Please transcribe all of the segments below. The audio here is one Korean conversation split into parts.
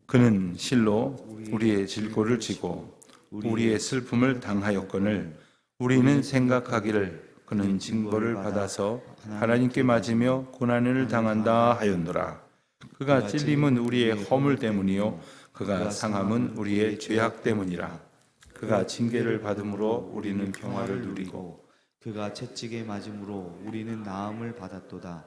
그는 실로 우리의 질고를 지고 우리의 슬픔을 당하였거늘 우리는 생각하기를 그는 징벌을 받아서 하나님께 맞으며 고난을 당한다 하였노라. 그가 찔림은 우리의 허물 때문이요 그가 상함은 우리의 죄악 때문이라. 그가 징계를 받음으로 우리는 평화를 누리고 그가 채찍에 맞음으로 우리는 나음을 받았도다.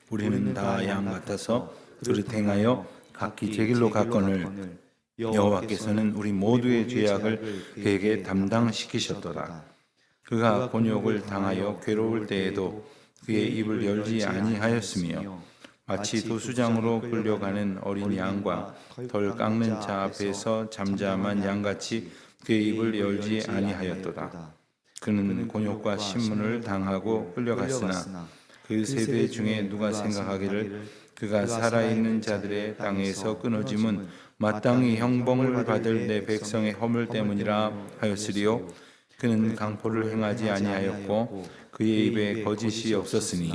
우리는 다 양 같아서 그릇 행하여 각기 제 길로 갔거늘 여호와께서는 우리 모두의 죄악을 그에게 담당시키셨도다. 그가 곤욕을 당하여 괴로울 때에도 그의 입을 열지 아니하였으며 마치 도수장으로 끌려가는 어린 양과 덜 깎는 자 앞에서 잠잠한 양같이 그의 입을 열지 아니하였도다. 그는 곤욕과 신문을 당하고 끌려갔으나 그 세대 중에 누가 생각하기를 그가 살아있는 자들의 땅에서 끊어짐은 마땅히 형벌을 받을 내 백성의 허물 때문이라 하였으리요. 그는 강포를 행하지 아니하였고 그의 입에 거짓이 없었으니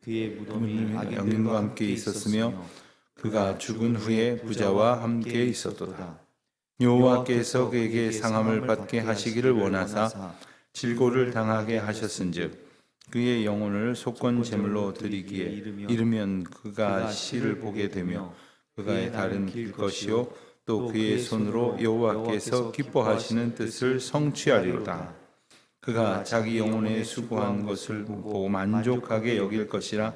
그의 무덤이 악인과 함께 있었으며 그가 죽은 후에 부자와 함께 있었도다. 여호와께서 그에게 상함을 받게 하시기를 원하사 질고를 당하게 하셨은즉 그의 영혼을 속건 제물로 드리기에 이르면 그가 시를 보게 되며 그가의 달은 길 것이요 또 그의 손으로 여호와께서 기뻐하시는 뜻을 성취하리로다. 그가 자기 영혼에 수고한 것을 보고 만족하게 여길 것이라.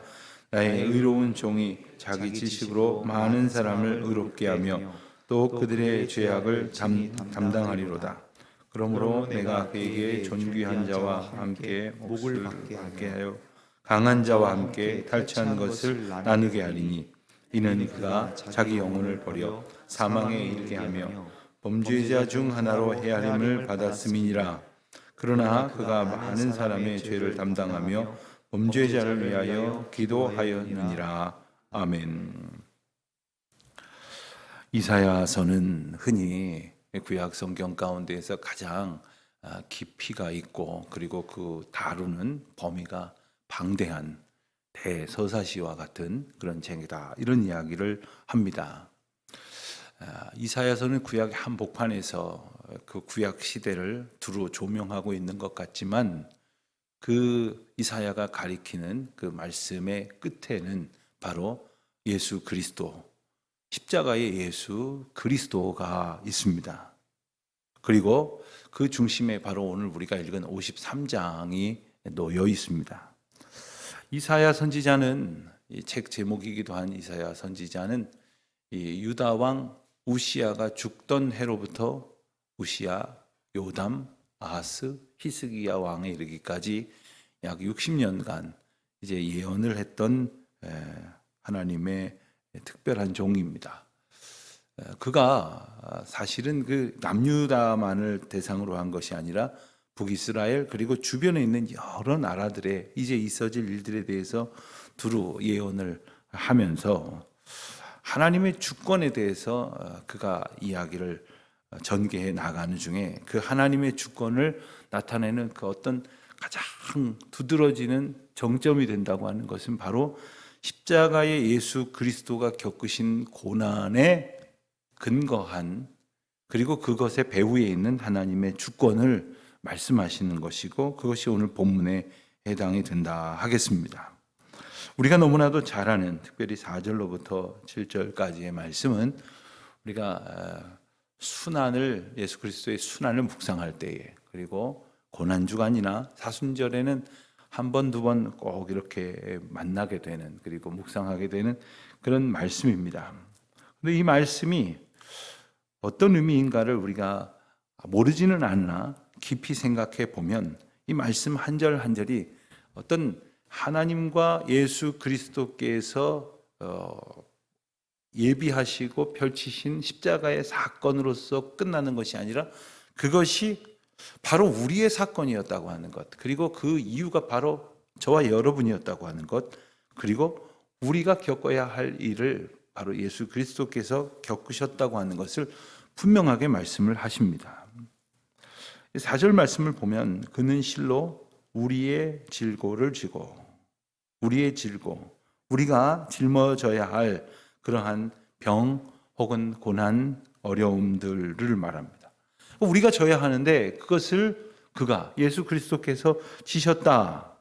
나의 의로운 종이 자기 지식으로 많은 사람을 의롭게 하며 또 그들의 죄악을 담당하리로다. 그러므로 내가 그에게 존귀한 자와 함께 목을 받게 하여 강한 자와 함께 탈취한 것을 나누게 하리니 이는 그가 자기 영혼을 버려 사망에 이르게 하며 범죄자 중 하나로 헤아림을 받았음이니라. 그러나 그가 많은 사람의 죄를 담당하며 범죄자를 위하여 기도하였느니라. 아멘. 이사야서는 흔히 구약 성경 가운데에서 가장 깊이가 있고 그리고 그 다루는 범위가 방대한 대서사시와 같은 그런 책이다, 이런 이야기를 합니다. 이사야서는 구약의 한복판에서 그 구약 시대를 두루 조명하고 있는 것 같지만 그 이사야가 가리키는 그 말씀의 끝에는 바로 예수 그리스도, 십자가의 예수 그리스도가 있습니다. 그리고 그 중심에 바로 오늘 우리가 읽은 53장이 놓여 있습니다. 이사야 선지자는, 이 책 제목이기도 한 이사야 선지자는 이 유다 왕 우시야가 죽던 해로부터 우시야, 요담, 아하스, 히스기야 왕에 이르기까지 약 60년간 이제 예언을 했던 하나님의 특별한 종입니다. 그가 사실은 그 남유다만을 대상으로 한 것이 아니라 북이스라엘 그리고 주변에 있는 여러 나라들의 이제 있어질 일들에 대해서 두루 예언을 하면서 하나님의 주권에 대해서 그가 이야기를 전개해 나가는 중에 그 하나님의 주권을 나타내는 그 어떤 가장 두드러지는 정점이 된다고 하는 것은 바로 십자가의 예수 그리스도가 겪으신 고난에 근거한, 그리고 그것의 배후에 있는 하나님의 주권을 말씀하시는 것이고, 그것이 오늘 본문에 해당이 된다 하겠습니다. 우리가 너무나도 잘 아는 특별히 4절로부터 7절까지의 말씀은 우리가 순환을, 예수 그리스도의 순환을 묵상할 때에, 그리고 고난주간이나 사순절에는 한 번, 두 번 꼭 이렇게 만나게 되는, 그리고 묵상하게 되는 그런 말씀입니다. 그런데 이 말씀이 어떤 의미인가를 우리가 모르지는 않으나 깊이 생각해 보면 이 말씀 한 절 한 절이 어떤 하나님과 예수 그리스도께서 예비하시고 펼치신 십자가의 사건으로서 끝나는 것이 아니라 그것이 바로 우리의 사건이었다고 하는 것, 그리고 그 이유가 바로 저와 여러분이었다고 하는 것, 그리고 우리가 겪어야 할 일을 바로 예수 그리스도께서 겪으셨다고 하는 것을 분명하게 말씀을 하십니다. 4절 말씀을 보면 그는 실로 우리의 질고를 지고, 우리의 질고, 우리가 짊어져야 할 그러한 병, 혹은 고난, 어려움들을 말합니다. 우리가 져야 하는데 그것을 그가 예수 그리스도께서 지셨다.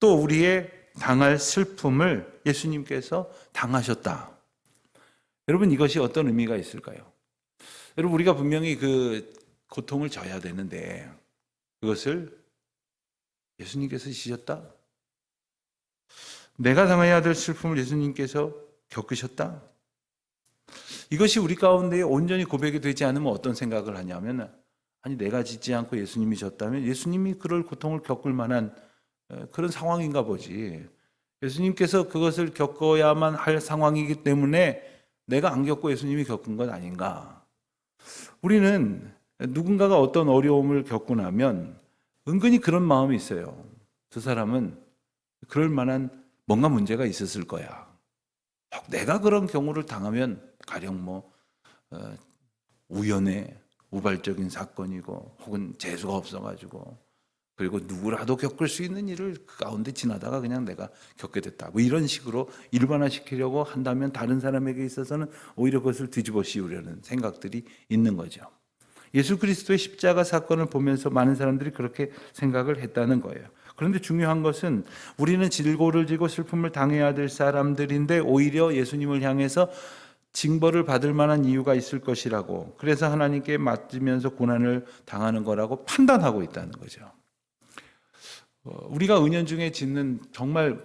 또 우리의 당할 슬픔을 예수님께서 당하셨다. 여러분, 이것이 어떤 의미가 있을까요? 여러분, 우리가 분명히 그 고통을 져야 되는데 그것을 예수님께서 지셨다? 내가 당해야 될 슬픔을 예수님께서 겪으셨다? 이것이 우리 가운데 온전히 고백이 되지 않으면 어떤 생각을 하냐면, 아니 내가 짓지 않고 예수님이 졌다면 예수님이 그럴 고통을 겪을 만한 그런 상황인가 보지. 예수님께서 그것을 겪어야만 할 상황이기 때문에 내가 안 겪고 예수님이 겪은 건 아닌가. 우리는 누군가가 어떤 어려움을 겪고 나면 은근히 그런 마음이 있어요. 저 사람은 그럴 만한 뭔가 문제가 있었을 거야. 내가 그런 경우를 당하면 가령 우연의 우발적인 사건이고 혹은 재수가 없어가지고 그리고 누구라도 겪을 수 있는 일을 그 가운데 지나다가 그냥 내가 겪게 됐다. 이런 식으로 일반화시키려고 한다면 다른 사람에게 있어서는 오히려 그것을 뒤집어 씌우려는 생각들이 있는 거죠. 예수 그리스도의 십자가 사건을 보면서 많은 사람들이 그렇게 생각을 했다는 거예요. 그런데 중요한 것은 우리는 질고를 지고 슬픔을 당해야 될 사람들인데 오히려 예수님을 향해서 징벌을 받을 만한 이유가 있을 것이라고, 그래서 하나님께 맞으면서 고난을 당하는 거라고 판단하고 있다는 거죠. 우리가 은연중에 짓는 정말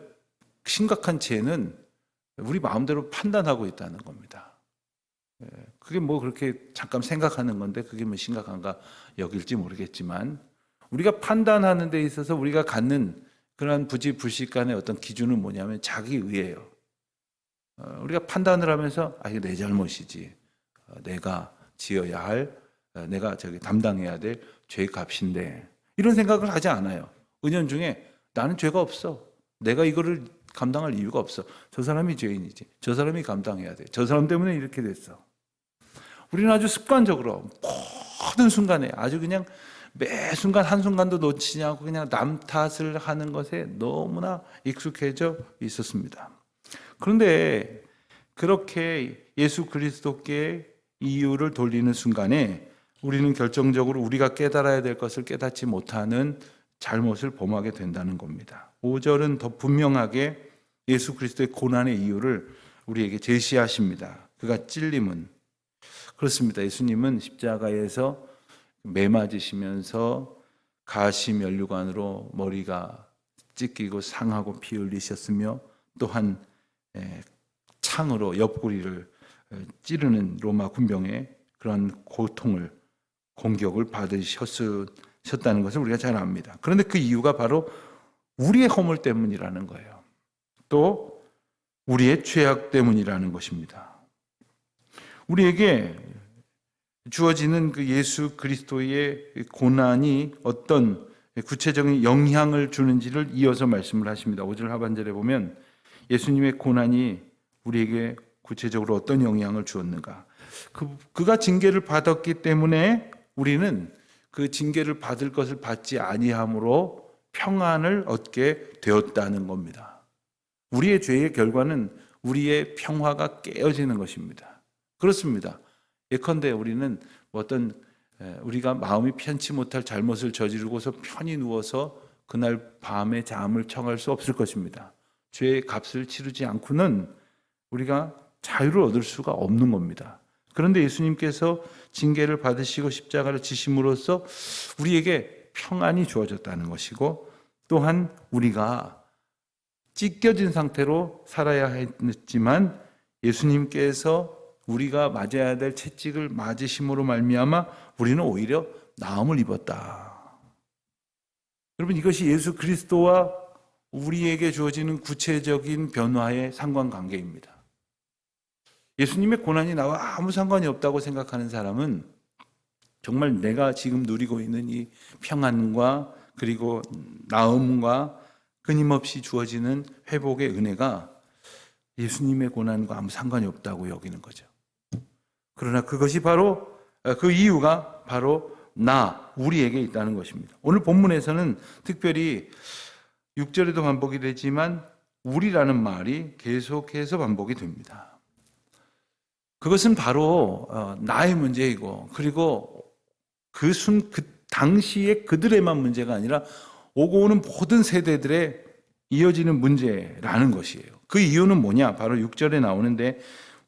심각한 죄는 우리 마음대로 판단하고 있다는 겁니다. 그게 그렇게 잠깐 생각하는 건데 그게 심각한가 여길지 모르겠지만, 우리가 판단하는 데 있어서 우리가 갖는 그런 부지불식간의 어떤 기준은 뭐냐면 자기의예요. 우리가 판단을 하면서 이게 내 잘못이지, 내가 지어야 할, 내가 담당해야 될 죄값인데, 이런 생각을 하지 않아요. 은연중에 나는 죄가 없어, 내가 이거를 감당할 이유가 없어, 저 사람이 죄인이지, 저 사람이 감당해야 돼, 저 사람 때문에 이렇게 됐어. 우리는 아주 습관적으로 모든 순간에 아주 그냥 매 순간 한순간도 놓치지 않고 그냥 남 탓을 하는 것에 너무나 익숙해져 있었습니다. 그런데 그렇게 예수 그리스도께 이유를 돌리는 순간에 우리는 결정적으로 우리가 깨달아야 될 것을 깨닫지 못하는 잘못을 범하게 된다는 겁니다. 5절은 더 분명하게 예수 그리스도의 고난의 이유를 우리에게 제시하십니다. 그가 찔림은, 그렇습니다. 예수님은 십자가에서 매 맞으시면서 가시면류관으로 머리가 찢기고 상하고 피 흘리셨으며, 또한 창으로 옆구리를 찌르는 로마 군병의 그런 고통을, 공격을 받으셨다는 것을 우리가 잘 압니다. 그런데 그 이유가 바로 우리의 허물 때문이라는 거예요. 또 우리의 죄악 때문이라는 것입니다. 우리에게 주어지는 그 예수 그리스도의 고난이 어떤 구체적인 영향을 주는지를 이어서 말씀을 하십니다. 5절 하반절에 보면 예수님의 고난이 우리에게 구체적으로 어떤 영향을 주었는가. 그가 징계를 받았기 때문에 우리는 그 징계를 받을 것을 받지 아니함으로 평안을 얻게 되었다는 겁니다. 우리의 죄의 결과는 우리의 평화가 깨어지는 것입니다. 그렇습니다. 예컨대 우리는 우리가 마음이 편치 못할 잘못을 저지르고서 편히 누워서 그날 밤에 잠을 청할 수 없을 것입니다. 죄의 값을 치르지 않고는 우리가 자유를 얻을 수가 없는 겁니다. 그런데 예수님께서 징계를 받으시고 십자가를 지심으로써 우리에게 평안이 주어졌다는 것이고, 또한 우리가 찢겨진 상태로 살아야 했지만 예수님께서 우리가 맞아야 될 채찍을 맞으심으로 말미암아 우리는 오히려 나음을 입었다. 여러분, 이것이 예수 그리스도와 우리에게 주어지는 구체적인 변화의 상관관계입니다. 예수님의 고난이 나와 아무 상관이 없다고 생각하는 사람은 정말 내가 지금 누리고 있는 이 평안과 그리고 나음과 끊임없이 주어지는 회복의 은혜가 예수님의 고난과 아무 상관이 없다고 여기는 거죠. 그러나 그것이 바로, 그 이유가 바로 우리에게 있다는 것입니다. 오늘 본문에서는 특별히 6절에도 반복이 되지만 우리라는 말이 계속해서 반복이 됩니다. 그것은 바로 나의 문제이고, 그리고 그 당시에 그들의만 문제가 아니라 오고 오는 모든 세대들의 이어지는 문제라는 것이에요. 그 이유는 뭐냐? 바로 6절에 나오는데,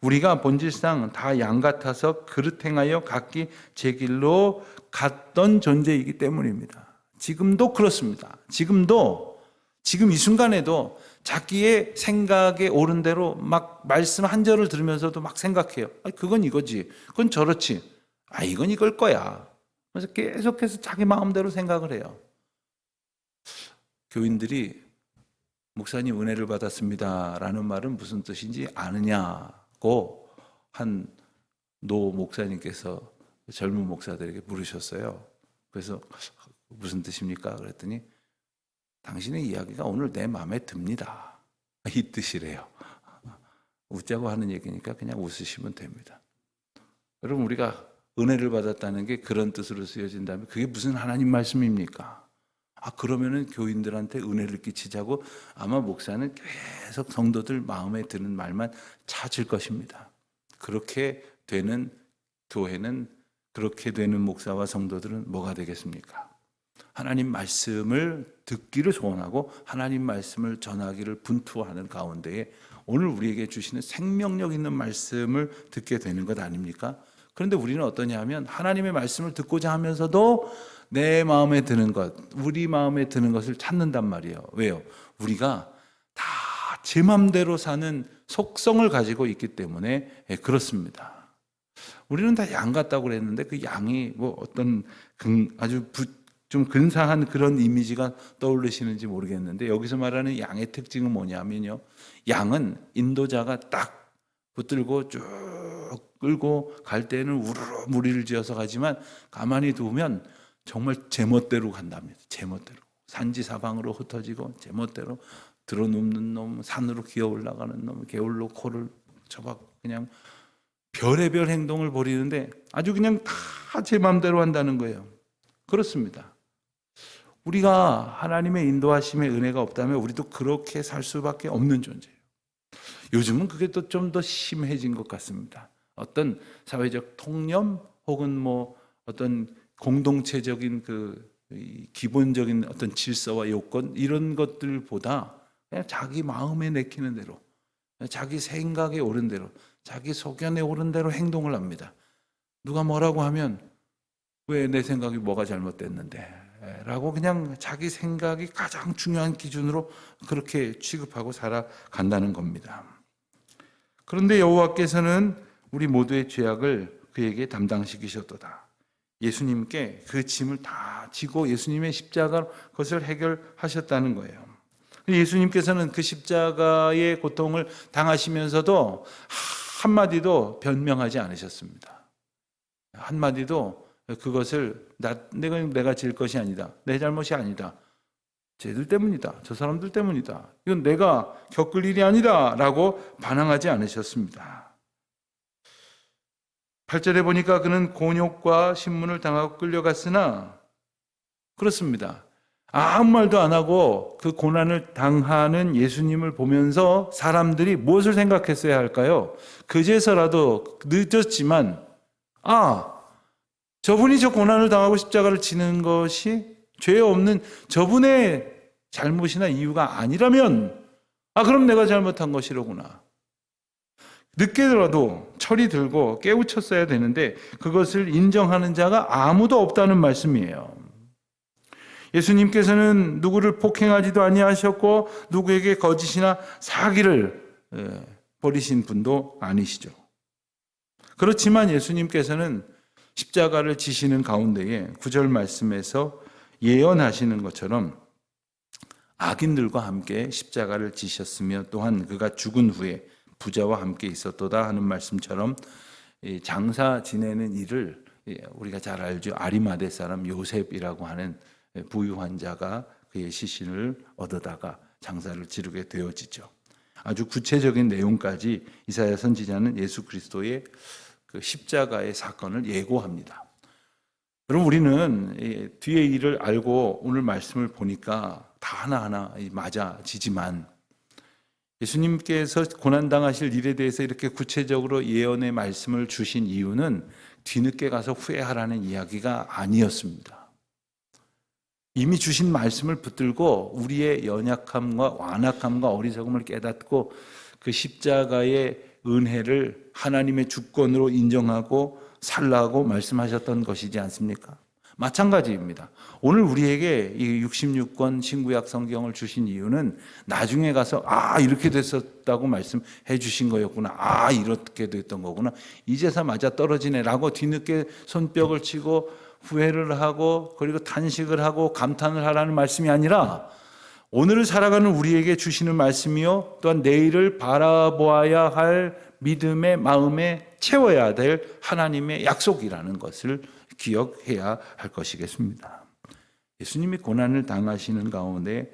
우리가 본질상 다 양 같아서 그릇 행하여 각기 제 길로 갔던 존재이기 때문입니다. 지금도 그렇습니다. 지금 이 순간에도 자기의 생각에 옳은 대로 막 말씀 한 절을 들으면서도 막 생각해요. 그건 이거지. 그건 저렇지. 이건 이걸 거야. 그래서 계속해서 자기 마음대로 생각을 해요. 교인들이 목사님 은혜를 받았습니다 라는 말은 무슨 뜻인지 아느냐고 한 노 목사님께서 젊은 목사들에게 물으셨어요. 그래서 무슨 뜻입니까? 그랬더니 당신의 이야기가 오늘 내 마음에 듭니다. 이 뜻이래요. 웃자고 하는 얘기니까 그냥 웃으시면 됩니다. 여러분, 우리가 은혜를 받았다는 게 그런 뜻으로 쓰여진다면 그게 무슨 하나님 말씀입니까? 그러면은 교인들한테 은혜를 끼치자고 아마 목사는 계속 성도들 마음에 드는 말만 찾을 것입니다. 그렇게 되는 교회는, 그렇게 되는 목사와 성도들은 뭐가 되겠습니까? 하나님 말씀을 듣기를 소원하고 하나님 말씀을 전하기를 분투하는 가운데에 오늘 우리에게 주시는 생명력 있는 말씀을 듣게 되는 것 아닙니까? 그런데 우리는 어떠냐 하면 하나님의 말씀을 듣고자 하면서도 내 마음에 드는 것, 우리 마음에 드는 것을 찾는단 말이에요. 왜요? 우리가 다 제 마음대로 사는 속성을 가지고 있기 때문에 그렇습니다. 우리는 다 양 같다고 그랬는데 그 양이 뭐 어떤 아주 좀 근사한 그런 이미지가 떠오르시는지 모르겠는데, 여기서 말하는 양의 특징은 뭐냐면요, 양은 인도자가 딱 붙들고 쭉 끌고 갈 때는 우르르 무리를 지어서 가지만 가만히 두면 정말 제멋대로 간답니다. 제멋대로 산지 사방으로 흩어지고 제멋대로 들어눕는 놈, 산으로 기어 올라가는 놈, 게을로 코를 쳐박 그냥 별의별 행동을 벌이는데 아주 그냥 다 제 마음대로 한다는 거예요. 그렇습니다. 우리가 하나님의 인도하심의 은혜가 없다면 우리도 그렇게 살 수밖에 없는 존재예요. 요즘은 그게 또 좀 더 심해진 것 같습니다. 어떤 사회적 통념 혹은 뭐 어떤 공동체적인 그 기본적인 어떤 질서와 요건, 이런 것들보다 그냥 자기 마음에 내키는 대로, 자기 생각에 옳은 대로, 자기 소견에 옳은 대로 행동을 합니다. 누가 뭐라고 하면 왜 내 생각이 뭐가 잘못됐는데 라고 그냥 자기 생각이 가장 중요한 기준으로 그렇게 취급하고 살아간다는 겁니다. 그런데 여호와께서는 우리 모두의 죄악을 그에게 담당시키셨도다. 예수님께 그 짐을 다 지고 예수님의 십자가로 그것을 해결하셨다는 거예요. 예수님께서는 그 십자가의 고통을 당하시면서도 한마디도 변명하지 않으셨습니다. 한마디도 그것을 내가 질 것이 아니다, 내 잘못이 아니다, 쟤들 때문이다, 저 사람들 때문이다, 이건 내가 겪을 일이 아니다 라고 반항하지 않으셨습니다. 8절에 보니까 그는 곤욕과 신문을 당하고 끌려갔으나, 그렇습니다, 아무 말도 안 하고 그 고난을 당하는 예수님을 보면서 사람들이 무엇을 생각했어야 할까요? 그제서라도 늦었지만 저분이 저 고난을 당하고 십자가를 지는 것이 죄 없는 저분의 잘못이나 이유가 아니라면 그럼 내가 잘못한 것이로구나. 늦게라도 철이 들고 깨우쳤어야 되는데 그것을 인정하는 자가 아무도 없다는 말씀이에요. 예수님께서는 누구를 폭행하지도 아니하셨고 누구에게 거짓이나 사기를 벌이신 분도 아니시죠. 그렇지만 예수님께서는 십자가를 지시는 가운데에 9절 말씀에서 예언하시는 것처럼 악인들과 함께 십자가를 지셨으며 또한 그가 죽은 후에 부자와 함께 있었도다 하는 말씀처럼 장사 지내는 일을 우리가 잘 알죠. 아리마대 사람 요셉이라고 하는 부유한 자가 그의 시신을 얻어다가 장사를 지르게 되어지죠. 아주 구체적인 내용까지 이사야 선지자는 예수 그리스도의 그 십자가의 사건을 예고합니다. 여러분, 우리는 뒤의 일을 알고 오늘 말씀을 보니까 다 하나하나 맞아지지만 예수님께서 고난당하실 일에 대해서 이렇게 구체적으로 예언의 말씀을 주신 이유는 뒤늦게 가서 후회하라는 이야기가 아니었습니다. 이미 주신 말씀을 붙들고 우리의 연약함과 완악함과 어리석음을 깨닫고 그 십자가의 은혜를 하나님의 주권으로 인정하고 살라고 말씀하셨던 것이지 않습니까? 마찬가지입니다. 오늘 우리에게 이 66권 신구약 성경을 주신 이유는 나중에 가서 이렇게 됐었다고 말씀해 주신 거였구나. 이렇게 됐던 거구나. 이제서 맞아 떨어지네라고 뒤늦게 손뼉을 치고 후회를 하고 그리고 탄식을 하고 감탄을 하라는 말씀이 아니라 오늘을 살아가는 우리에게 주시는 말씀이요 또한 내일을 바라보아야 할 믿음의 마음에 채워야 될 하나님의 약속이라는 것을 기억해야 할 것이겠습니다. 예수님이 고난을 당하시는 가운데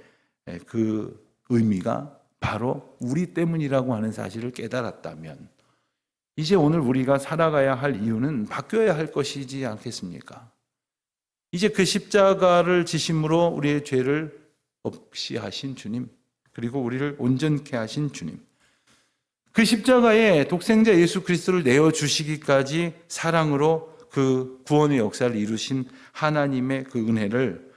그 의미가 바로 우리 때문이라고 하는 사실을 깨달았다면 이제 오늘 우리가 살아가야 할 이유는 바뀌어야 할 것이지 않겠습니까? 이제 그 십자가를 지심으로 우리의 죄를 없이 하신 주님, 그리고 우리를 온전케 하신 주님, 그 십자가에 독생자 예수 그리스도를 내어주시기까지 사랑으로 그 구원의 역사를 이루신 하나님의 그 은혜를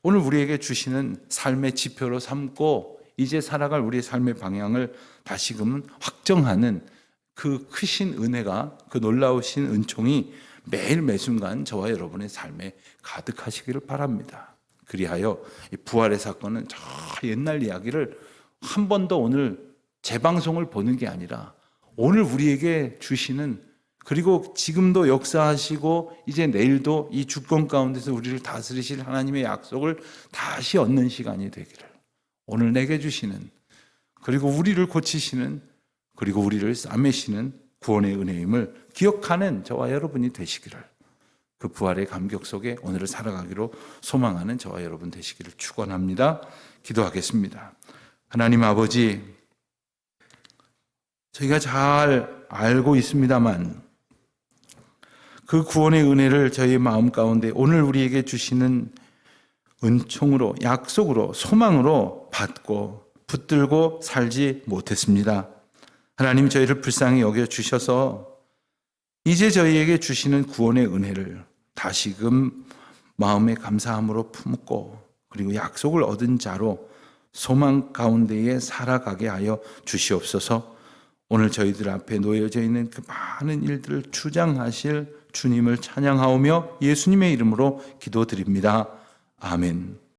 오늘 우리에게 주시는 삶의 지표로 삼고 이제 살아갈 우리의 삶의 방향을 다시금 확정하는 그 크신 은혜가, 그 놀라우신 은총이 매일 매순간 저와 여러분의 삶에 가득하시기를 바랍니다. 그리하여 이 부활의 사건은 저 옛날 이야기를 한 번 더 오늘 재방송을 보는 게 아니라 오늘 우리에게 주시는, 그리고 지금도 역사하시고 이제 내일도 이 주권 가운데서 우리를 다스리실 하나님의 약속을 다시 얻는 시간이 되기를, 오늘 내게 주시는, 그리고 우리를 고치시는, 그리고 우리를 싸매시는 구원의 은혜임을 기억하는 저와 여러분이 되시기를, 그 부활의 감격 속에 오늘을 살아가기로 소망하는 저와 여러분 되시기를 축원합니다. 기도하겠습니다. 하나님 아버지, 저희가 잘 알고 있습니다만 그 구원의 은혜를 저희의 마음 가운데 오늘 우리에게 주시는 은총으로, 약속으로, 소망으로 받고 붙들고 살지 못했습니다. 하나님, 저희를 불쌍히 여겨주셔서 이제 저희에게 주시는 구원의 은혜를 다시금 마음의 감사함으로 품고 그리고 약속을 얻은 자로 소망 가운데에 살아가게 하여 주시옵소서. 오늘 저희들 앞에 놓여져 있는 그 많은 일들을 주장하실 주님을 찬양하오며 예수님의 이름으로 기도드립니다. 아멘.